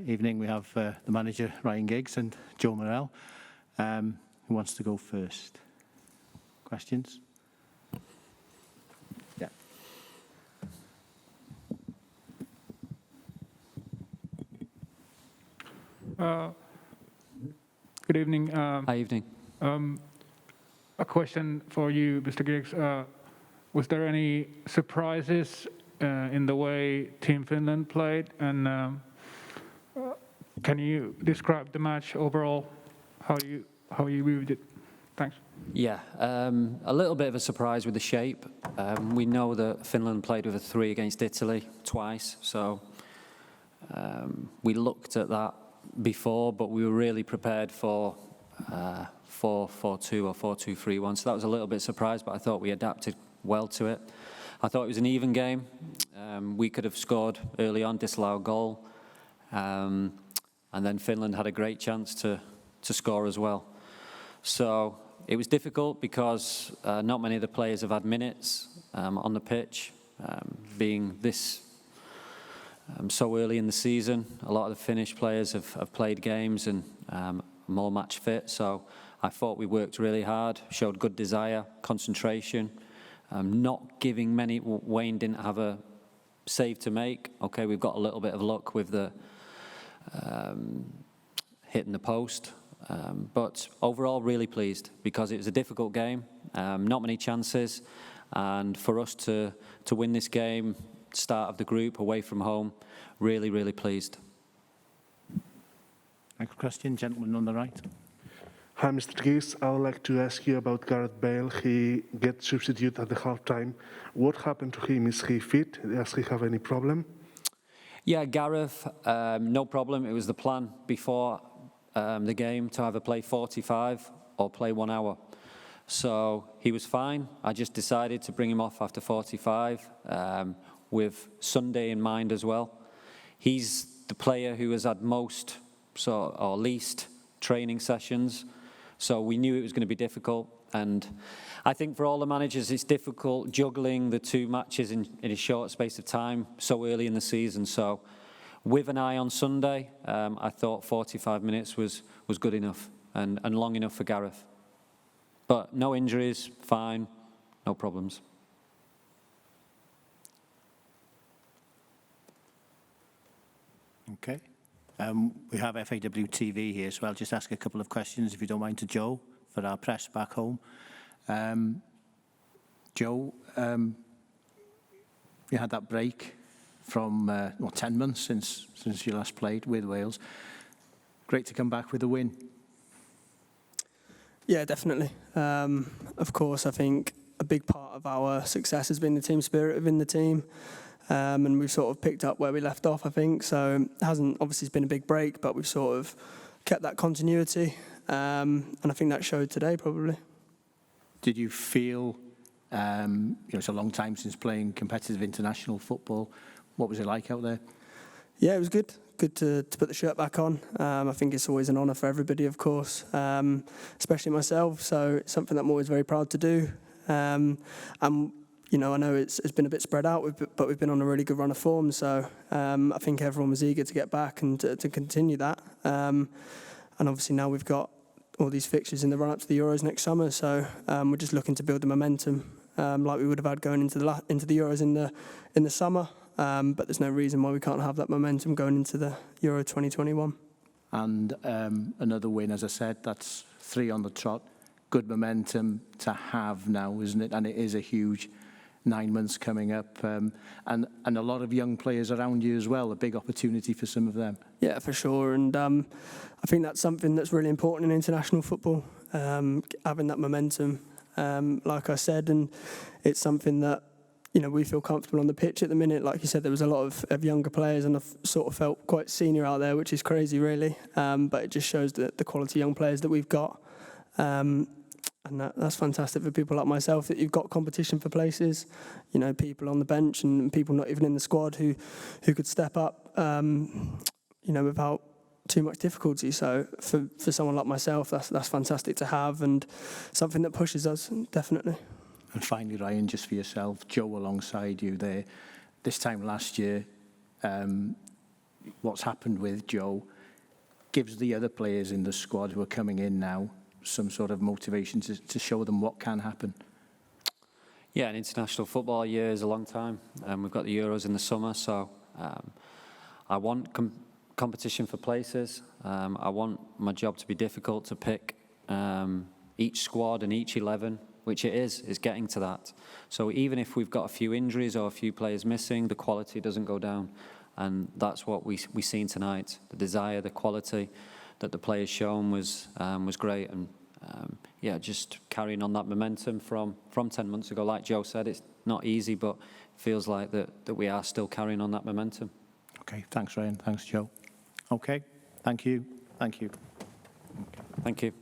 evening. We have the manager, Ryan Giggs, and Joe Morrell. Who wants to go first? Questions? Yeah. Good evening. Hi, evening. A question for you, Mr. Giggs. Was there any surprises in the way Team Finland played? And can you describe the match overall, how you viewed it? Thanks. Yeah, a little bit of a surprise with the shape. We know that Finland played with a 3 against Italy twice, so we looked at that before, but we were really prepared for 4-4-2 or 4-2-3-1, so that was a little bit surprised, but I thought we adapted well to it. I thought it was an even game. We could have scored early on, disallowed goal, and then Finland had a great chance to score as well. So it was difficult because not many of the players have had minutes on the pitch, being this so early in the season. A lot of the Finnish players have played games and more match fit, so I thought we worked really hard, showed good desire, concentration, not giving many. Wayne didn't have a save to make. Okay, we've got a little bit of luck with the hitting the post, but overall really pleased because it was a difficult game, not many chances, and for us to win this game, start of the group away from home, really pleased. Next question, gentleman on the right. Hi, Mr. Giggs. I would like to ask you about Gareth Bale. He gets substituted at the half-time. What happened to him? Is he fit? Does he have any problem? Yeah, Gareth, no problem. It was the plan before the game to either play 45 or play 1 hour. So he was fine. I just decided to bring him off after 45 with Sunday in mind as well. He's the player who has had most or least training sessions, so we knew it was going to be difficult, and I think for all the managers it's difficult juggling the 2 matches in a short space of time so early in the season. So with an eye on Sunday, I thought 45 minutes was good enough and long enough for Gareth, but no injuries, fine, no problems. Okay. We have FAW TV here, so I'll just ask a couple of questions, if you don't mind, to Joe for our press back home. Joe, you had that break from 10 months since you last played with Wales. Great to come back with a win. Yeah, definitely. Of course, I think a big part of our success has been the team spirit within the team. And we've sort of picked up where we left off, I think. So it hasn't, obviously it's been a big break, but we've sort of kept that continuity. And I think that showed today, probably. Did you feel, it's a long time since playing competitive international football. What was it like out there? Yeah, it was good. Good to put the shirt back on. I think it's always an honour for everybody, of course, especially myself. So it's something that I'm always very proud to do. And I know it's been a bit spread out, but we've been on a really good run of form. So I think everyone was eager to get back and to continue that. And obviously now we've got all these fixtures in the run-up to the Euros next summer. So we're just looking to build the momentum like we would have had going into the Euros in the summer. But there's no reason why we can't have that momentum going into the Euro 2021. And another win, as I said, that's 3 on the trot. Good momentum to have now, isn't it? And it is a huge 9 months coming up, and a lot of young players around you as well, a big opportunity for some of them. Yeah, for sure, and I think that's something that's really important in international football, having that momentum, like I said, and it's something that, we feel comfortable on the pitch at the minute. Like you said, there was a lot of younger players, and I've sort of felt quite senior out there, which is crazy, really, but it just shows the quality young players that we've got. And that's fantastic for people like myself, that you've got competition for places, people on the bench and people not even in the squad who could step up, without too much difficulty. So for someone like myself, that's fantastic to have and something that pushes us, definitely. And finally, Ryan, just for yourself, Joe alongside you there, this time last year, what's happened with Joe gives the other players in the squad who are coming in now some sort of motivation to show them what can happen. Yeah, an international football year is a long time, and we've got the Euros in the summer, so I want competition for places. I want my job to be difficult to pick each squad and each 11, which it is getting to that. So even if we've got a few injuries or a few players missing, the quality doesn't go down. And that's what we seen tonight. The desire, the quality that the players shown was great. And yeah, just carrying on that momentum from 10 months ago. Like Joe said, it's not easy, but it feels like that we are still carrying on that momentum. Okay, thanks, Ryan. Thanks, Joe. Okay, thank you. Thank you. Thank you.